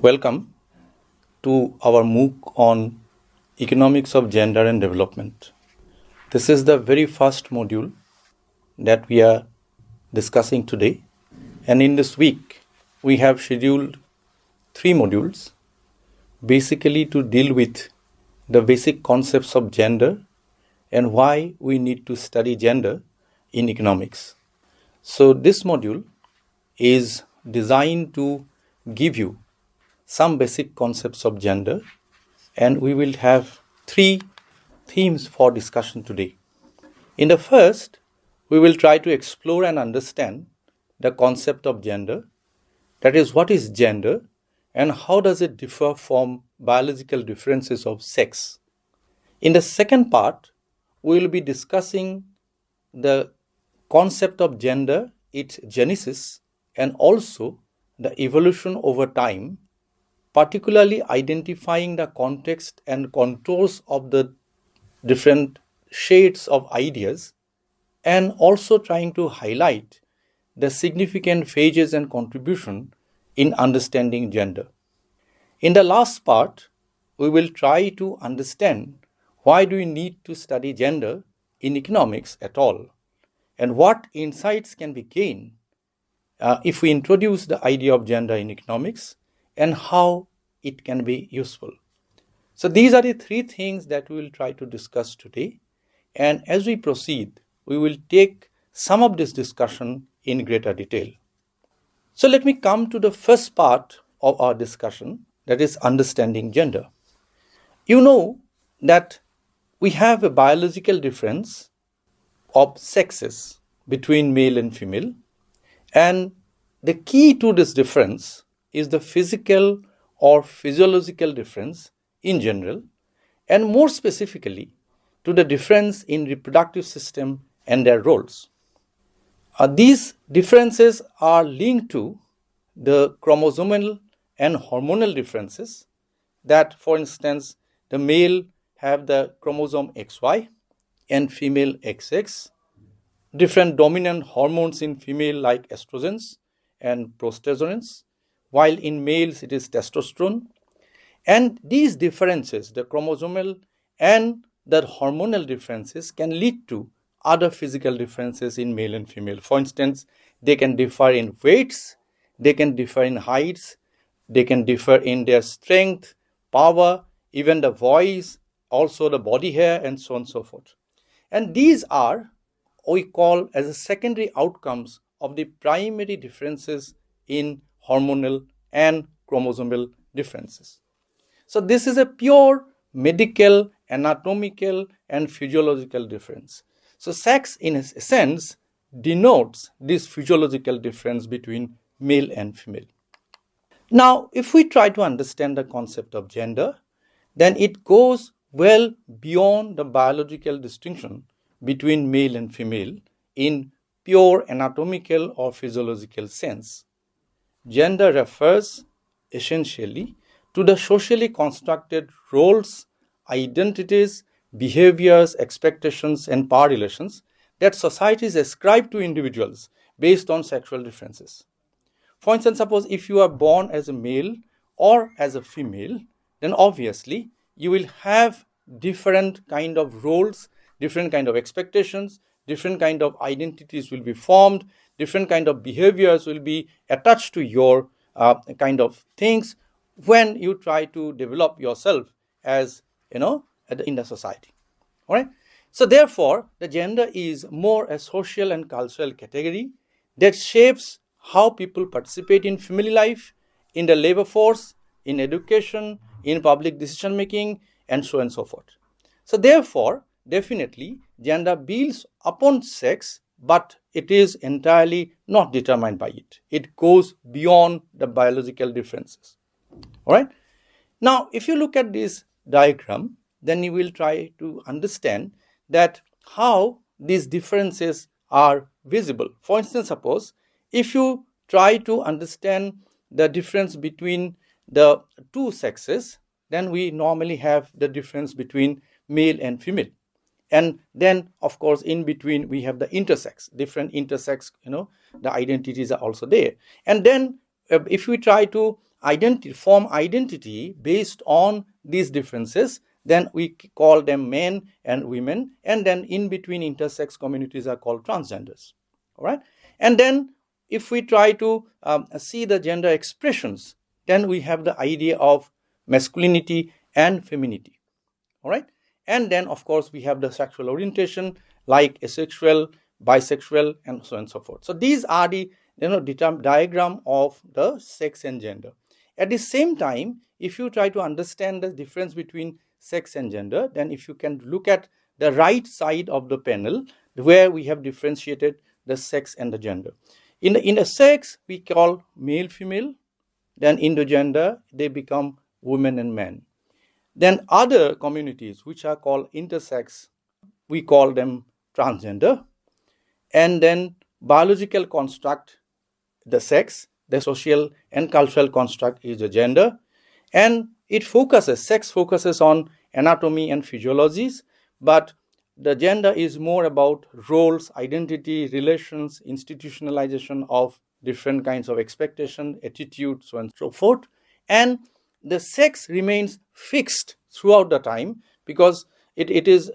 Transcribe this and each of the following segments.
Welcome to our MOOC on Economics of Gender and Development. This is the very first module that we are discussing today, and in this week we have scheduled 3 modules basically to deal with the basic concepts of gender and why we need to study gender in economics. So this module is designed to give you some basic concepts of gender, and we will have 3 themes for discussion today. In the first, we will try to explore and understand the concept of gender, that is, what is gender and how does it differ from biological differences of sex. In the second part, we will be discussing the concept of gender, its genesis, and also the evolution over time, particularly identifying the context and contours of the different shades of ideas, and also trying to highlight the significant phases and contribution in understanding gender. In the last part, we will try to understand why do we need to study gender in economics at all, and what insights can be gained if we introduce the idea of gender in economics, and how it can be useful. So these are the 3 things that we will try to discuss today, and as we proceed, we will take some of this discussion in greater detail. So let me come to the first part of our discussion, that is understanding gender. You know that we have a biological difference of sexes between male and female, and the key to this difference is the physical or physiological difference in general, and more specifically to the difference in reproductive system and their roles. These differences are linked to the chromosomal and hormonal differences, that, for instance, the male have the chromosome XY and female XX, different dominant hormones in female like estrogens and progesterone, while in males it is testosterone. And these differences, the chromosomal and the hormonal differences, can lead to other physical differences in male and female. For instance, they can differ in weights, they can differ in heights, they can differ in their strength, power, even the voice, also the body hair, and so on and so forth. And these are we call as a secondary outcomes of the primary differences in hormonal and chromosomal differences. So this is a pure medical, anatomical, and physiological difference. So sex, in a sense, denotes this physiological difference between male and female. Now, if we try to understand the concept of gender, then it goes well beyond the biological distinction between male and female in pure anatomical or physiological sense. Gender refers essentially to the socially constructed roles, identities, behaviors, expectations, and power relations that societies ascribe to individuals based on sexual differences. For instance, suppose if you are born as a male or as a female, then obviously you will have different kind of roles, different kind of expectations, different kind of identities will be formed, different kind of behaviors will be attached to your kind of things when you try to develop yourself as in the society. All right. So therefore, the gender is more a social and cultural category that shapes how people participate in family life, in the labor force, in education, in public decision making, and so on and so forth. So therefore, definitely, gender builds upon sex, but it is entirely not determined by it. It goes beyond the biological differences. All right. Now, if you look at this diagram, then you will try to understand that how these differences are visible. For instance, suppose if you try to understand the difference between the 2 sexes, then we normally have the difference between male and female. And then, of course, in between we have the intersex, different intersex, the identities are also there. And then if we try to form identity based on these differences, then we call them men and women, and then in between intersex communities are called transgenders. All right. And then if we try to see the gender expressions, then we have the idea of masculinity and femininity. All right. And then of course we have the sexual orientation like asexual, bisexual, and so on and so forth. So these are the diagram of the sex and gender. At the same time, if you try to understand the difference between sex and gender, then if you can look at the right side of the panel where we have differentiated the sex and the gender. In the sex we call male female, then in the gender they become women and men. Then other communities which are called intersex, we call them transgender. And then biological construct, the sex, the social and cultural construct is the gender. And sex focuses on anatomy and physiologies, but the gender is more about roles, identity, relations, institutionalization of different kinds of expectation, attitude, so on and so forth. And the sex remains fixed throughout the time because it is,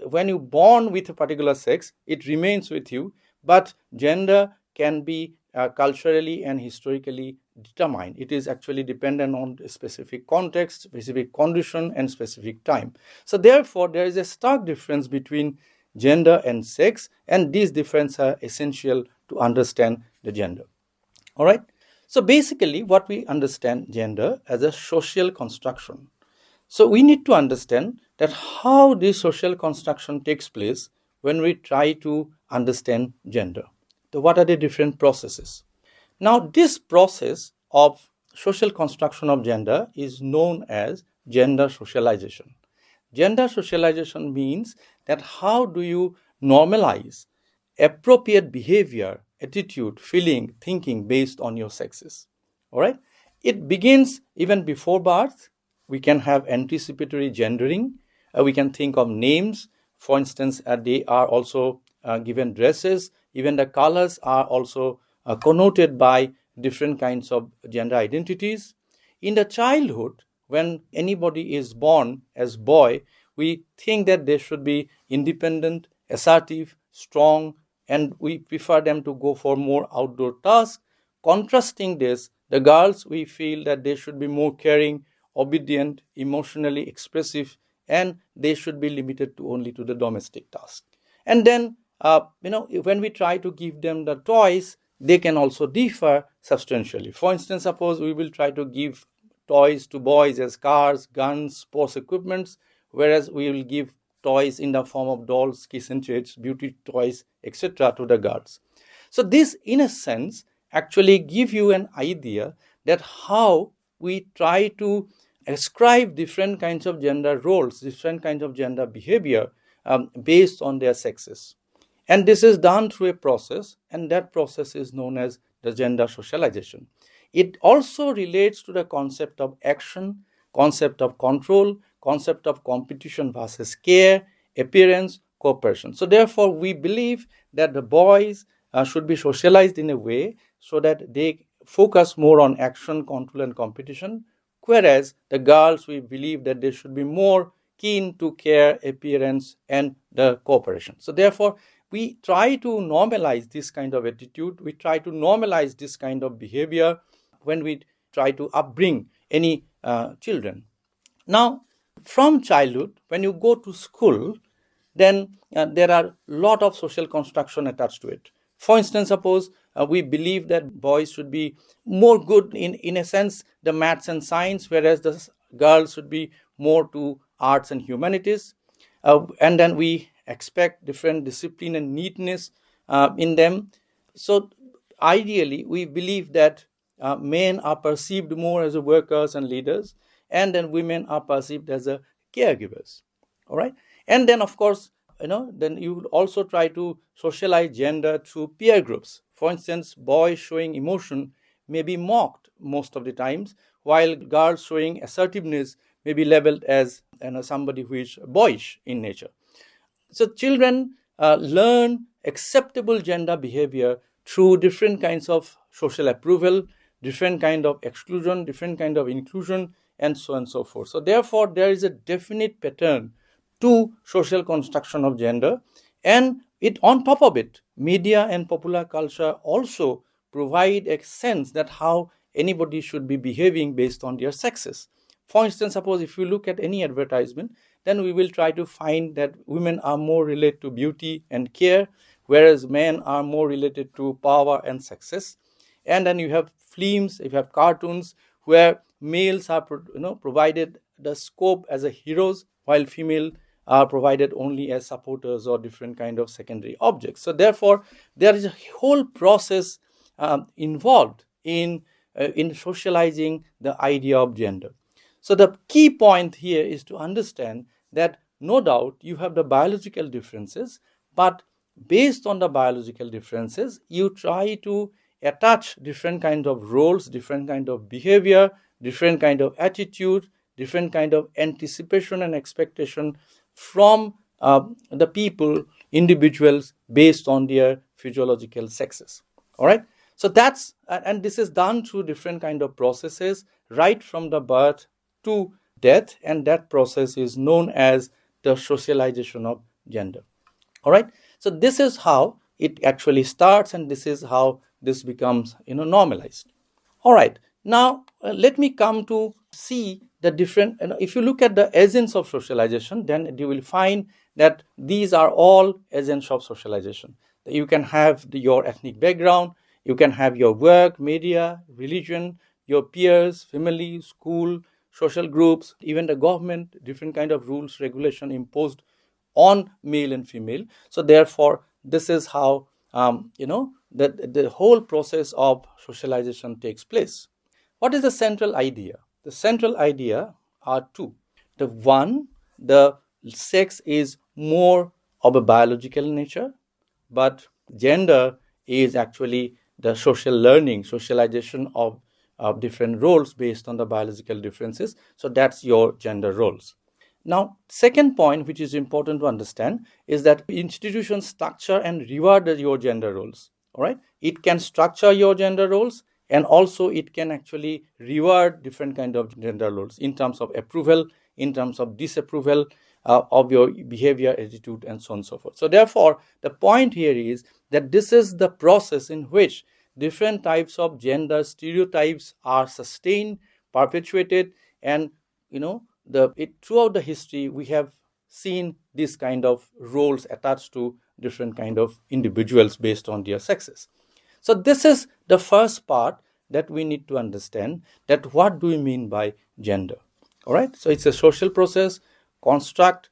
when you born with a particular sex, it remains with you, but gender can be culturally and historically determined. It is actually dependent on a specific context, specific condition, and specific time. So therefore, there is a stark difference between gender and sex, and these differences are essential to understand the gender. All right. So basically, what we understand gender as a social construction. So we need to understand that how this social construction takes place when we try to understand gender. So what are the different processes? Now, this process of social construction of gender is known as gender socialization. Gender socialization means that how do you normalize appropriate behavior, attitude, feeling, thinking based on your sexes. All right. It begins even before birth. We can have anticipatory gendering. We can think of names. For instance, they are also given dresses. Even the colors are also connoted by different kinds of gender identities. In the childhood, when anybody is born as boy, we think that they should be independent, assertive, strong, and we prefer them to go for more outdoor tasks. Contrasting this, the girls, we feel that they should be more caring, obedient, emotionally expressive, and they should be limited to only to the domestic task. And then, when we try to give them the toys, they can also differ substantially. For instance, suppose we will try to give toys to boys as cars, guns, sports equipments, whereas we will give toys in the form of dolls, kitchen sets, beauty toys, etc. to the girls. So this, in a sense, actually give you an idea that how we try to ascribe different kinds of gender roles, different kinds of gender behavior based on their sexes. And this is done through a process, and that process is known as the gender socialization. It also relates to the concept of action, concept of control, concept of competition versus care, appearance, cooperation. So therefore, we believe that the boys should be socialized in a way so that they focus more on action, control, and competition, whereas the girls, we believe that they should be more keen to care, appearance, and the cooperation. So therefore, we try to normalize this kind of attitude. We try to normalize this kind of behavior when we try to upbring any children. Now, from childhood, when you go to school, then there are a lot of social construction attached to it. For instance, suppose we believe that boys should be more good in a sense, the maths and science, whereas the girls should be more to arts and humanities. And then we expect different discipline and neatness in them. So ideally, we believe that men are perceived more as workers and leaders, and then women are perceived as caregivers. All right. And then, of course, then you would also try to socialize gender through peer groups. For instance, boys showing emotion may be mocked most of the times, while girls showing assertiveness may be labeled as somebody who is boyish in nature. So children learn acceptable gender behavior through different kinds of social approval. different kind of exclusion, different kind of inclusion, and so on and so forth. So therefore, there is a definite pattern to social construction of gender, and it on top of it, media and popular culture also provide a sense that how anybody should be behaving based on their sexes. For instance, suppose if you look at any advertisement, then we will try to find that women are more related to beauty and care, whereas men are more related to power and success. And then you have films, you have cartoons where males are provided the scope as a heroes, while female are provided only as supporters or different kind of secondary objects. So therefore, there is a whole process involved in socializing the idea of gender. So the key point here is to understand that no doubt you have the biological differences, but based on the biological differences, you try to attach different kind of roles, different kind of behavior, different kind of attitude, different kind of anticipation and expectation from the people, individuals, based on their physiological sexes. All right. So that's, and this is done through different kind of processes, right from the birth to death, and that process is known as the socialization of gender. All right. So this is how it actually starts, and this is how this becomes normalized. All right. Now let me come to see the different, if you look at the agents of socialization, then you will find that these are all agents of socialization. You can have your ethnic background, you can have your work, media, religion, your peers, family, school, social groups, even the government, different kind of rules, regulation imposed on male and female. So therefore, this is how the whole process of socialization takes place. What is the central idea? The central idea are two. The one, the sex is more of a biological nature, but gender is actually the social learning, socialization of different roles based on the biological differences. So that's your gender roles. Now, second point, which is important to understand, is that institutions structure and reward your gender roles. All right, it can structure your gender roles, and also it can actually reward different kind of gender roles in terms of approval, in terms of disapproval of your behavior, attitude, and so on and so forth. So therefore, the point here is that this is the process in which different types of gender stereotypes are sustained, perpetuated, and throughout the history we have seen this kind of roles attached to different kind of individuals based on their sexes. So this is the first part that we need to understand, that what do we mean by gender. All right, so it's a social process, construct,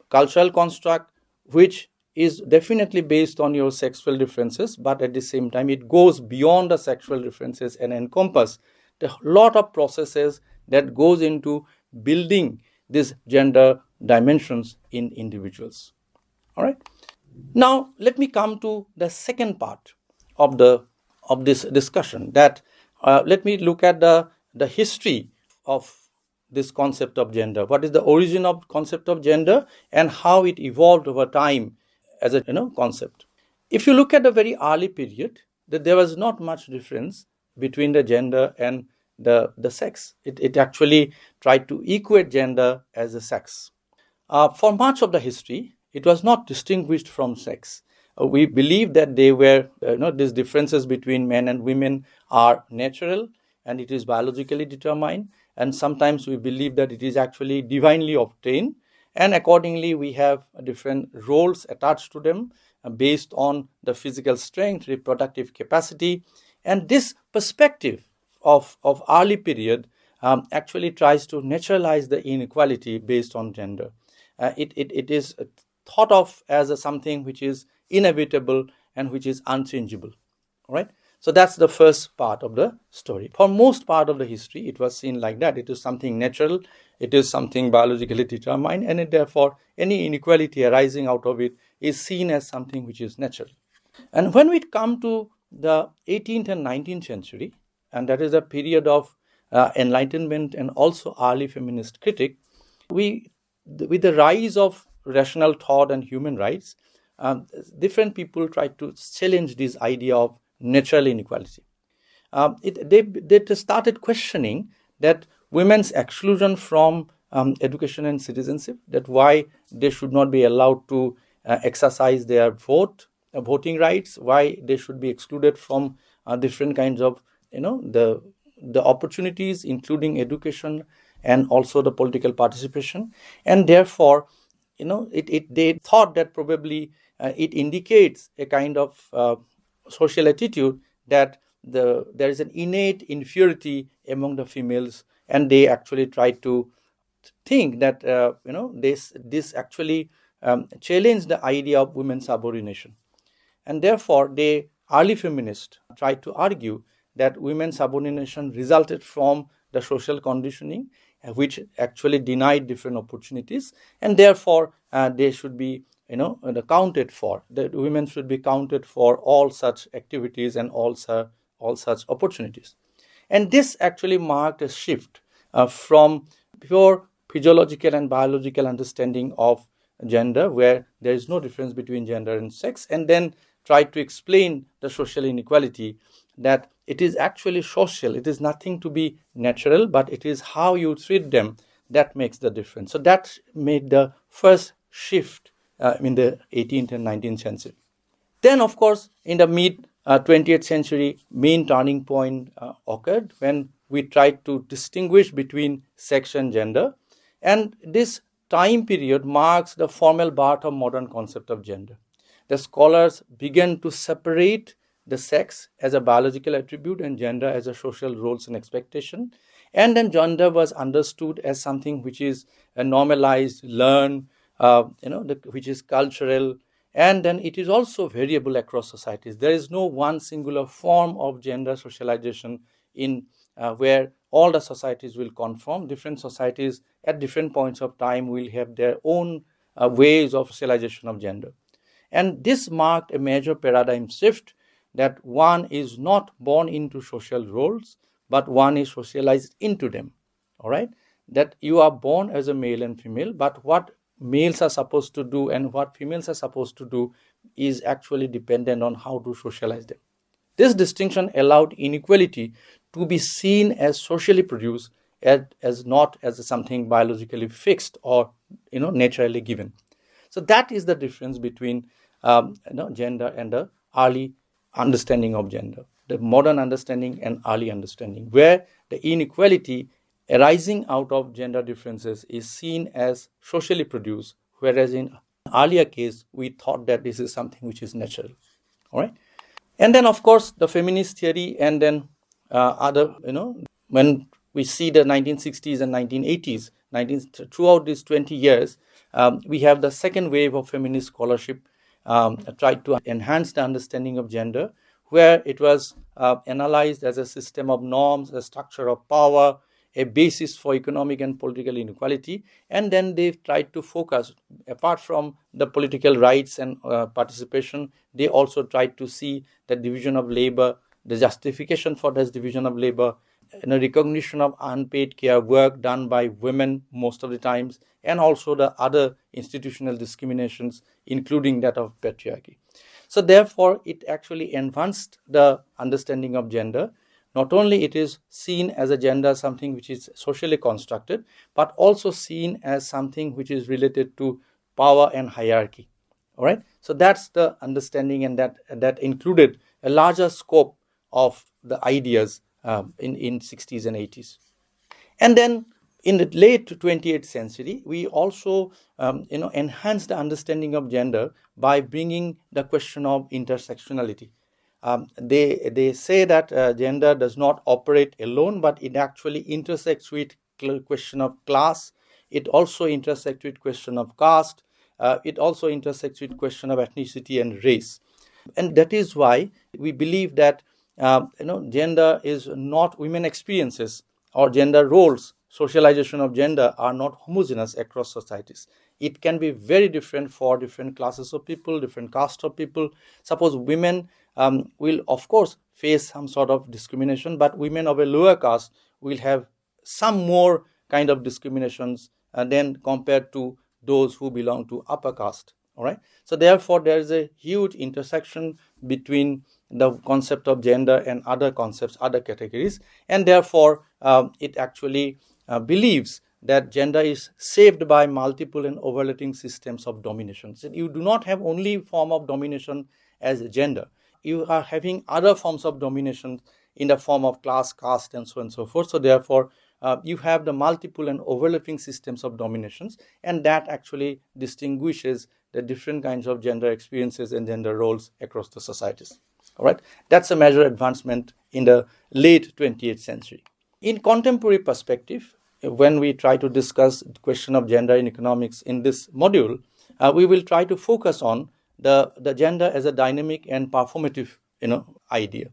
cultural construct, which is definitely based on your sexual differences, but at the same time it goes beyond the sexual differences and encompass a lot of processes that goes into building these gender dimensions in individuals. All right, now let me come to the second part of this discussion, that let me look at the history of this concept of gender. What is the origin of concept of gender and how it evolved over time as a concept. If you look at the very early period, that there was not much difference between the gender and the sex. It actually tried to equate gender as a sex. For much of the history, it was not distinguished from sex. We believe that they were, these differences between men and women are natural and it is biologically determined. And sometimes we believe that it is actually divinely obtained. And accordingly, we have different roles attached to them based on the physical strength, reproductive capacity. And this perspective of early period actually tries to naturalize the inequality based on gender. It is thought of as something which is inevitable and which is unchangeable. All right. So that's the first part of the story. For most part of the history, it was seen like that. It is something natural. It is something biologically determined, and therefore any inequality arising out of it is seen as something which is natural. And when we come to the 18th and 19th century, and that is a period of enlightenment and also early feminist critique, with the rise of rational thought and human rights, different people tried to challenge this idea of natural inequality. they started questioning that women's exclusion from education and citizenship, that why they should not be allowed to exercise their voting rights, why they should be excluded from different kinds of the opportunities, including education and also the political participation. And therefore, they thought that probably it indicates a kind of social attitude that there is an innate inferiority among the females, and they actually tried to think that this actually challenged the idea of women's subordination. And therefore, the early feminists tried to argue that women's subordination resulted from the social conditioning, which actually denied different opportunities, and therefore they should be counted for. The women should be counted for all such activities and all such opportunities. And this actually marked a shift from pure physiological and biological understanding of gender, where there is no difference between gender and sex, and then tried to explain the social inequality, that it is actually social. It is nothing to be natural, but it is how you treat them that makes the difference. So that made the first shift in the 18th and 19th century. Then, of course, in the mid 20th century, main turning point occurred when we tried to distinguish between sex and gender. And this time period marks the formal birth of modern concept of gender. The scholars began to separate the sex as a biological attribute and gender as a social roles and expectation. And then gender was understood as something which is normalized, learned, which is cultural, and then it is also variable across societies. There is no one singular form of gender socialization in where all the societies will conform. Different societies at different points of time will have their own ways of socialization of gender. And this marked a major paradigm shift, that one is not born into social roles, but one is socialized into them. All right? That you are born as a male and female, but what males are supposed to do and what females are supposed to do is actually dependent on how to socialize them. This distinction allowed inequality to be seen as socially produced, as not as something biologically fixed or naturally given. So that is the difference between gender and the early understanding of gender, the modern understanding and early understanding, where the inequality arising out of gender differences is seen as socially produced, whereas in earlier case we thought that this is something which is natural. All right. And then, of course, the feminist theory, and then when we see the 1960s and 1980s, throughout these 20 years, we have the second wave of feminist scholarship tried to enhance the understanding of gender, where it was analyzed as a system of norms, a structure of power, a basis for economic and political inequality. And then they tried to focus, apart from the political rights and participation, they also tried to see the division of labor, the justification for this division of labor, and a recognition of unpaid care work done by women most of the times, and also the other institutional discriminations, including that of patriarchy. So therefore, it actually advanced the understanding of gender. Not only it is seen as a gender, something which is socially constructed, but also seen as something which is related to power and hierarchy. All right. So that's the understanding, and that included a larger scope of the ideas in 60s and 80s. And then in the late 20th century, we also enhanced the understanding of gender by bringing the question of intersectionality. They say that gender does not operate alone, but it actually intersects with question of class. It also intersects with question of caste. It also intersects with question of ethnicity and race. And that is why we believe that gender is not women experiences or gender roles. Socialization of gender are not homogeneous across societies. It can be very different for different classes of people, different castes of people. Suppose women will, of course, face some sort of discrimination, but women of a lower caste will have some more kind of discriminations than compared to those who belong to upper caste. All right. So therefore, there is a huge intersection between the concept of gender and other concepts, other categories, and therefore it actually believes that gender is shaped by multiple and overlapping systems of domination. So you do not have only form of domination as gender. You are having other forms of domination in the form of class, caste, and so on and so forth. So therefore, you have the multiple and overlapping systems of dominations, and that actually distinguishes the different kinds of gender experiences and gender roles across the societies. All right, that's a major advancement in the late 20th century. In contemporary perspective, when we try to discuss the question of gender in economics in this module, we will try to focus on the gender as a dynamic and performative idea.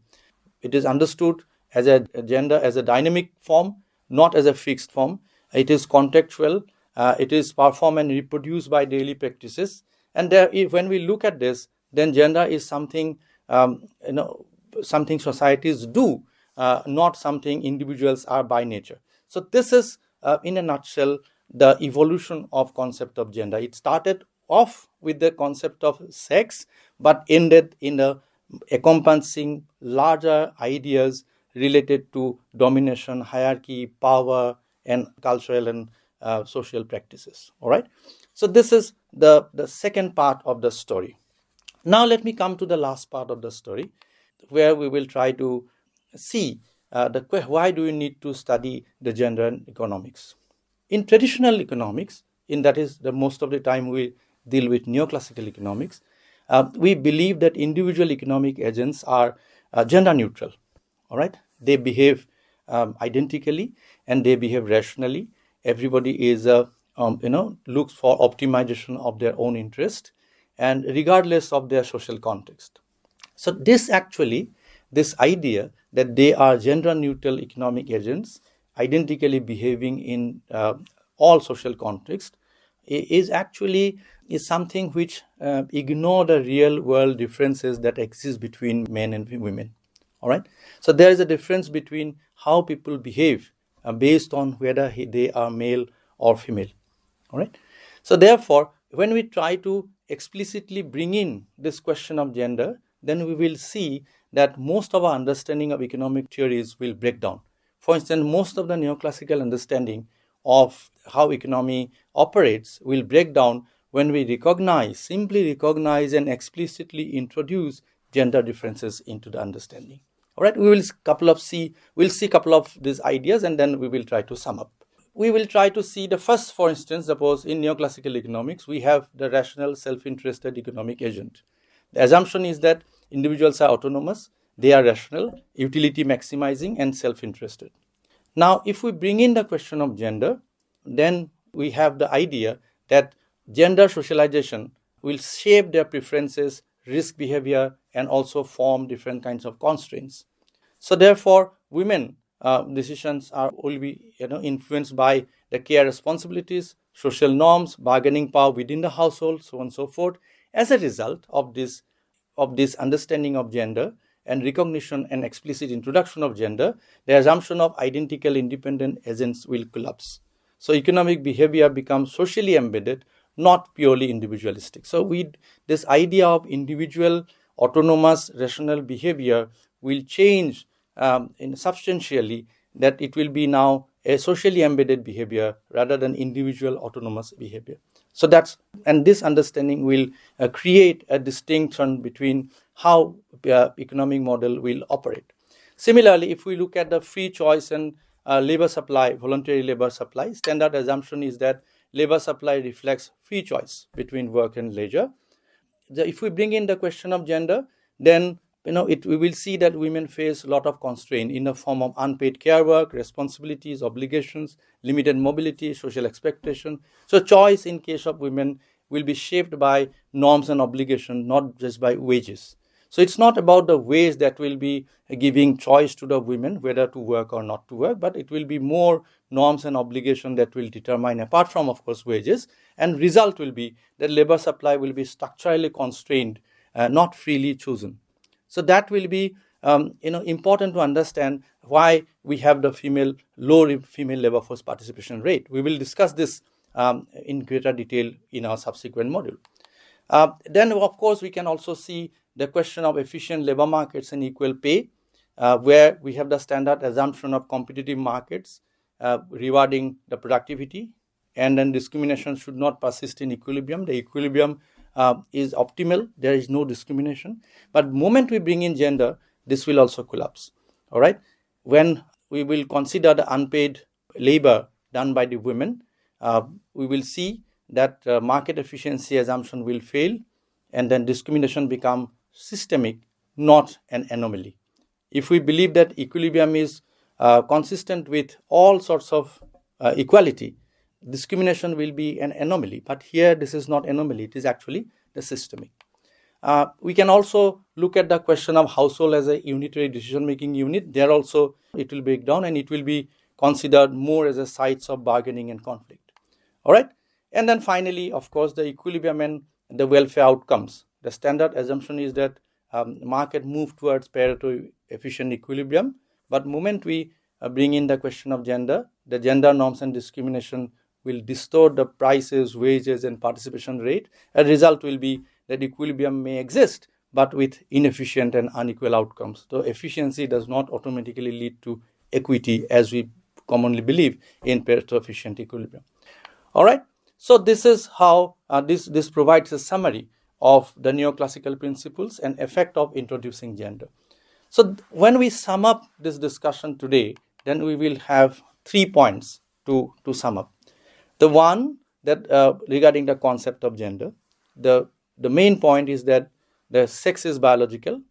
It is understood as a gender as a dynamic form, not as a fixed form. It is contextual. It is performed and reproduced by daily practices. And there, when we look at this, then gender is something something societies do, not something individuals are by nature. So this is, in a nutshell, the evolution of concept of gender. It started off with the concept of sex, but ended in the encompassing larger ideas related to domination, hierarchy, power, and cultural and social practices. All right. So this is the second part of the story. Now let me come to the last part of the story, where we will try to see why do you need to study the gender in economics. In traditional economics, in that is the most of the time we deal with neoclassical economics, we believe that individual economic agents are gender neutral. All right, they behave identically and they behave rationally. Everybody is looks for optimization of their own interest, and regardless of their social context. So this idea that they are gender neutral economic agents identically behaving in all social contexts is something which ignore the real world differences that exist between men and women. All right. So there is a difference between how people behave based on whether they are male or female. All right. So therefore, when we try to explicitly bring in this question of gender, then we will see that most of our understanding of economic theories will break down. For instance, most of the neoclassical understanding of how economy operates will break down when we simply recognize and explicitly introduce gender differences into the understanding. All right, we'll see a couple of these ideas, and then we will try to sum up. We will try to see the first, for instance, suppose in neoclassical economics, we have the rational, self-interested economic agent. The assumption is that individuals are autonomous, they are rational, utility maximizing, and self-interested. Now, if we bring in the question of gender, then we have the idea that gender socialization will shape their preferences, risk behavior, and also form different kinds of constraints. So therefore, women decisions will be influenced by the care responsibilities, social norms, bargaining power within the household, so on and so forth. As a result of this understanding of gender and recognition and explicit introduction of gender, the assumption of identical independent agents will collapse. So economic behavior becomes socially embedded, not purely individualistic. So this idea of individual, autonomous, rational behavior will change substantially, that it will be now a socially embedded behavior rather than individual autonomous behavior. So this understanding will create a distinction between how economic model will operate. Similarly, if we look at the free choice and labor supply, voluntary labor supply, standard assumption is that labor supply reflects free choice between work and leisure. If we bring in the question of gender, then we will see that women face a lot of constraint in the form of unpaid care work, responsibilities, obligations, limited mobility, social expectation. So choice in case of women will be shaped by norms and obligations, not just by wages. So it's not about the ways that will be giving choice to the women whether to work or not to work, but it will be more norms and obligations that will determine, apart from, of course, wages. And result will be that labor supply will be structurally constrained, not freely chosen. So that will be important to understand why we have the low female labor force participation rate. We will discuss this in greater detail in our subsequent module. Then, of course, we can also see the question of efficient labor markets and equal pay, where we have the standard assumption of competitive markets rewarding the productivity, and then discrimination should not persist in equilibrium. The equilibrium is optimal. There is no discrimination. But the moment we bring in gender, this will also collapse. All right. When we will consider the unpaid labor done by the women, we will see that market efficiency assumption will fail, and then discrimination become systemic, not an anomaly. If we believe that equilibrium is consistent with all sorts of equality, discrimination will be an anomaly. But here, this is not anomaly. It is actually the systemic. We can also look at the question of household as a unitary decision-making unit. There also, it will break down and it will be considered more as a sites of bargaining and conflict. All right. And then finally, of course, the equilibrium and the welfare outcomes. The standard assumption is that market move towards Pareto efficient equilibrium. But moment we bring in the question of gender, the gender norms and discrimination will distort the prices, wages, and participation rate. A result will be that equilibrium may exist, but with inefficient and unequal outcomes. So efficiency does not automatically lead to equity, as we commonly believe in Pareto efficient equilibrium. All right. So this is how this provides a summary of the neoclassical principles and effect of introducing gender. So when we sum up this discussion today, then we will have 3 points to sum up. The one that regarding the concept of gender, the main point is that the sex is biological,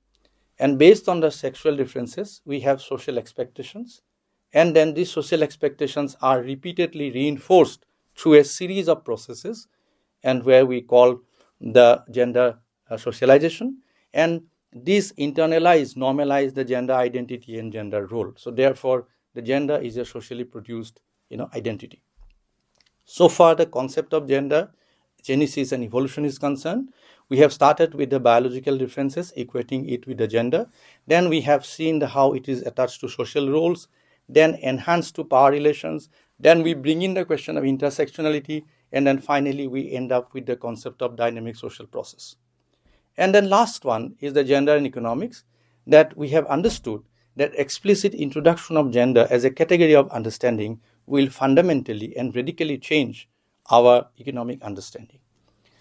and based on the sexual differences, we have social expectations, and then these social expectations are repeatedly reinforced through a series of processes, and where we call the gender socialization, and these internalize, normalize the gender identity and gender role. So therefore, the gender is a socially produced, identity. So far, the concept of gender, genesis and evolution is concerned. We have started with the biological differences, equating it with the gender. Then we have seen how it is attached to social roles, then enhanced to power relations. Then we bring in the question of intersectionality, and then finally we end up with the concept of dynamic social process. And then last one is the gender and economics, that we have understood that explicit introduction of gender as a category of understanding will fundamentally and radically change our economic understanding.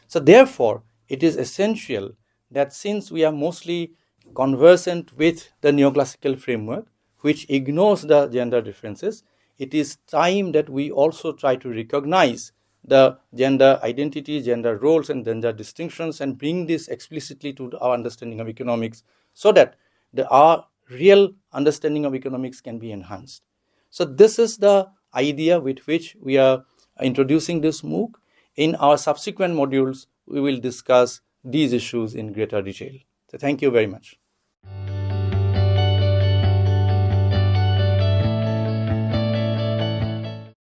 So therefore, it is essential that since we are mostly conversant with the neoclassical framework, which ignores the gender differences, it is time that we also try to recognize the gender identity, gender roles, and gender distinctions, and bring this explicitly to our understanding of economics, so that our real understanding of economics can be enhanced. So this is the idea with which we are introducing this MOOC. In our subsequent modules, we will discuss these issues in greater detail. So thank you very much.